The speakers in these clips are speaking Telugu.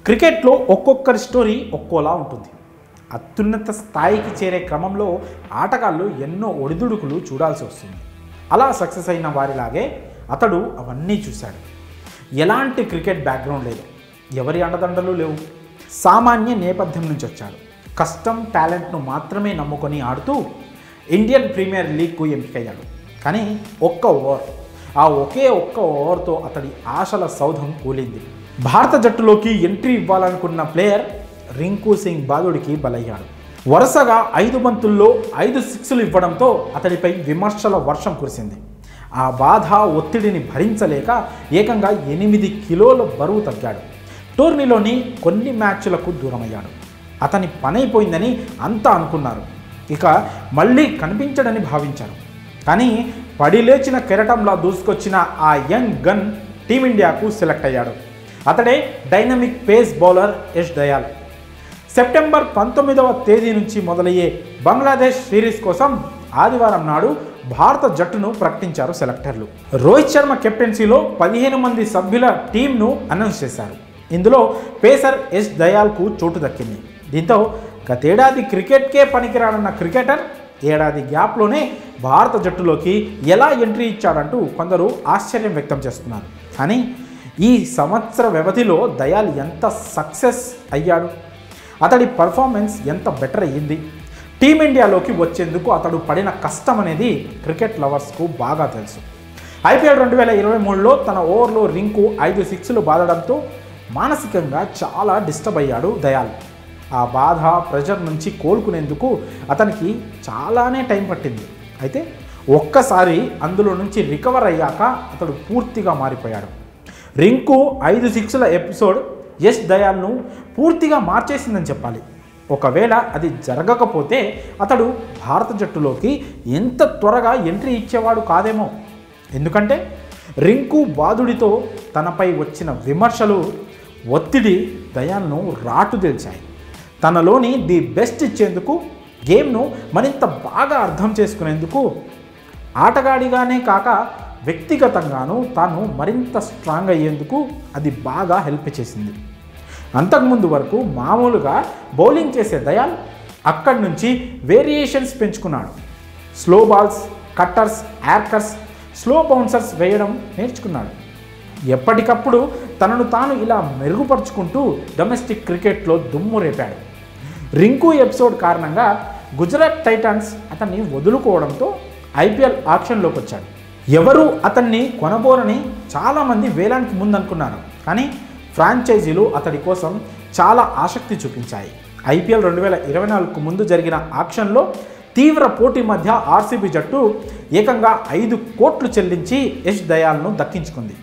క్రికెట్లో ఒక్కొక్కరి స్టోరీ ఒక్కోలా ఉంటుంది. అత్యున్నత స్థాయికి చేరే క్రమంలో ఆటగాళ్ళు ఎన్నో ఒడిదుడుకులు చూడాల్సి వస్తుంది. అలా సక్సెస్ అయిన వారిలాగే అతడు అవన్నీ చూశాడు. ఎలాంటి క్రికెట్ బ్యాక్గ్రౌండ్ లేదు, ఎవరి అండదండలు లేవు. సామాన్య నేపథ్యం నుంచి వచ్చాడు. కష్టం, టాలెంట్ను మాత్రమే నమ్ముకొని ఆడుతూ ఇండియన్ ప్రీమియర్ లీగ్కు ఎంపికయ్యాడు. కానీ ఒక్క ఓవర్తో అతడి ఆశల సౌధం కూలింది. భారత జట్టులోకి ఎంట్రీ ఇవ్వాలనుకున్న ప్లేయర్ రింకు సింగ్ బాదుడికి బలయ్యాడు. వరుసగా 5 బంతుల్లో 5 సిక్స్లు ఇవ్వడంతో అతడిపై విమర్శల వర్షం కురిసింది. ఆ బాధ, ఒత్తిడిని భరించలేక ఏకంగా 8 కిలోల బరువు తగ్గాడు. టోర్నీలోని కొన్ని మ్యాచ్లకు దూరమయ్యాడు. అతని పనైపోయిందని అంతా అనుకున్నారు. ఇక మళ్ళీ కనిపించడని భావించారు. కానీ పడిలేచిన కెరటంలా దూసుకొచ్చిన ఆ యంగ్ గన్ టీమిండియాకు సెలెక్ట్ అయ్యాడు. అతడే dynamic pace bowler Yash Dayal. September 19వ తేదీ నుంచి మొదలయ్యే బంగ్లాదేశ్ సిరీస్ కోసం ఆదివారం నాడు భారత జట్టును ప్రకటించారు సెలెక్టర్లు. రోహిత్ శర్మ కెప్టెన్సీలో 15 మంది సభ్యుల టీంను అనౌన్స్ చేశారు. ఇందులో పేసర్ యష్ దయాల్కు చోటు దక్కింది. దీంతో గతేడాది క్రికెట్కే పనికిరాడన్న క్రికెటర్ ఏడాది గ్యాప్లోనే భారత జట్టులోకి ఎలా ఎంట్రీ ఇచ్చాడంటూ కొందరు ఆశ్చర్యం వ్యక్తం చేస్తున్నారు. కానీ ఈ సంవత్సర వ్యవధిలో దయాల్ ఎంత సక్సెస్ అయ్యాడు, అతడి పర్ఫార్మెన్స్ ఎంత బెటర్ అయ్యింది, టీమిండియాలోకి వచ్చేందుకు అతడు పడిన కష్టం అనేది క్రికెట్ లవర్స్కు బాగా తెలుసు. ఐపీఎల్ 2023లో తన ఓవర్లో రింకు 5 సిక్స్లు బాదడంతో మానసికంగా చాలా డిస్టర్బ్ అయ్యాడు దయాల్. ఆ బాధ, ప్రెషర్ నుంచి కోలుకునేందుకు అతనికి చాలానే టైం పట్టింది. అయితే ఒక్కసారి అందులో నుంచి రికవర్ అయ్యాక అతడు పూర్తిగా మారిపోయాడు. రింకు 5 సిక్స్ల ఎపిసోడ్ యష్ దయాల్ను పూర్తిగా మార్చేసిందని చెప్పాలి. ఒకవేళ అది జరగకపోతే అతడు భారత జట్టులోకి ఎంత త్వరగా ఎంట్రీ ఇచ్చేవాడు కాదేమో. ఎందుకంటే రింకు బాదుడితో తనపై వచ్చిన విమర్శలు, ఒత్తిడి దయాల్ను రాటుదేల్చాయి. తనలోని ది బెస్ట్ ఇచ్చేందుకు, గేమ్ను మరింత బాగా అర్థం చేసుకునేందుకు, ఆటగాడిగానే కాక వ్యక్తిగతంగాను తాను మరింత స్ట్రాంగ్ అయ్యేందుకు అది బాగా హెల్ప్ చేసింది. అంతకుముందు వరకు మామూలుగా బౌలింగ్ చేసే దయాల్ అక్కడి నుంచి వేరియేషన్స్ పెంచుకున్నాడు. Slow balls, cutters, yorkers, slow bouncers వేయడం నేర్చుకున్నాడు. ఎప్పటికప్పుడు తనను తాను ఇలా మెరుగుపరుచుకుంటూ డొమెస్టిక్ క్రికెట్లో దుమ్ము రేపాడు. రింకు ఎపిసోడ్ కారణంగా గుజరాత్ టైటాన్స్ అతన్ని వదులుకోవడంతో ఐపీఎల్ ఆక్షన్లోకి వచ్చాడు. ఎవరు అతన్ని కొనబోరని చాలామంది వేలానికి ముందనుకున్నారు. కానీ ఫ్రాంచైజీలు అతడి కోసం చాలా ఆసక్తి చూపించాయి. ఐపీఎల్ 2024కు ముందు జరిగిన ఆక్షన్లో తీవ్ర పోటీ మధ్య ఆర్సీబీ జట్టు ఏకంగా 5 కోట్లు చెల్లించి యష్ దయాల్ను దక్కించుకుంది.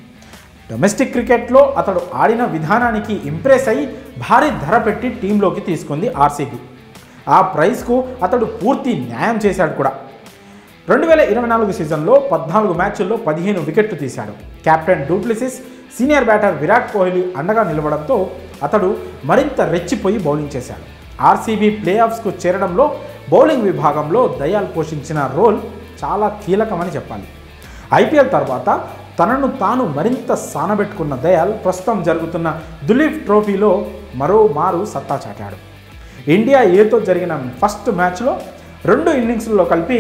డొమెస్టిక్ క్రికెట్లో అతడు ఆడిన విధానానికి ఇంప్రెస్ అయి భారీ ధర పెట్టి టీంలోకి తీసుకుంది ఆర్సీబీ. ఆ ప్రైస్కు అతడు పూర్తి న్యాయం చేశాడు కూడా. 2024 సీజన్లో 14 మ్యాచ్ల్లో 15 వికెట్లు తీశాడు. Captain du Plessis, senior batter Virat Kohli అండగా నిలవడంతో అతడు మరింత రెచ్చిపోయి బౌలింగ్ చేశాడు. ఆర్సీబీ ప్లే ఆఫ్స్కు చేరడంలో బౌలింగ్ విభాగంలో దయాల్ పోషించిన రోల్ చాలా కీలకమని చెప్పాలి. ఐపీఎల్ తర్వాత తనను తాను మరింత సానబెట్టుకున్న దయాల్ ప్రస్తుతం జరుగుతున్న దులీప్ ట్రోఫీలో మరోమారు సత్తా చాటాడు. ఇండియా ఏతో జరిగిన ఫస్ట్ మ్యాచ్లో 2 ఇన్నింగ్స్లలో కలిపి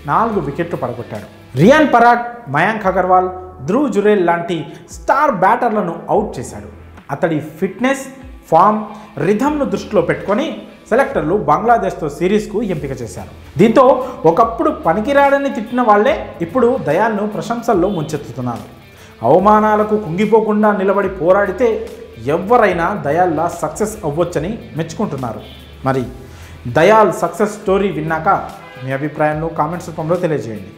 4 వికెట్లు పడగొట్టాడు. రియాన్ పరాగ్, మయాంక్ అగర్వాల్, ధ్రువ్ జురేల్ లాంటి స్టార్ బ్యాటర్లను అవుట్ చేశాడు. అతడి ఫిట్నెస్, ఫామ్, రిథంను దృష్టిలో పెట్టుకొని సెలెక్టర్లు బంగ్లాదేశ్తో సిరీస్కు ఎంపిక చేశారు. దీంతో ఒకప్పుడు పనికిరాడని తిట్టిన వాళ్లే ఇప్పుడు దయాల్ను ప్రశంసల్లో ముంచెత్తుతున్నారు. అవమానాలకు కుంగిపోకుండా నిలబడి పోరాడితే ఎవరైనా దయాల్లా సక్సెస్ అవ్వొచ్చని మెచ్చుకుంటున్నారు. మరి దయాల్ సక్సెస్ స్టోరీ విన్నాక మీ అభిప్రాయాలను కామెంట్స్ రూపంలో తెలియజేయండి.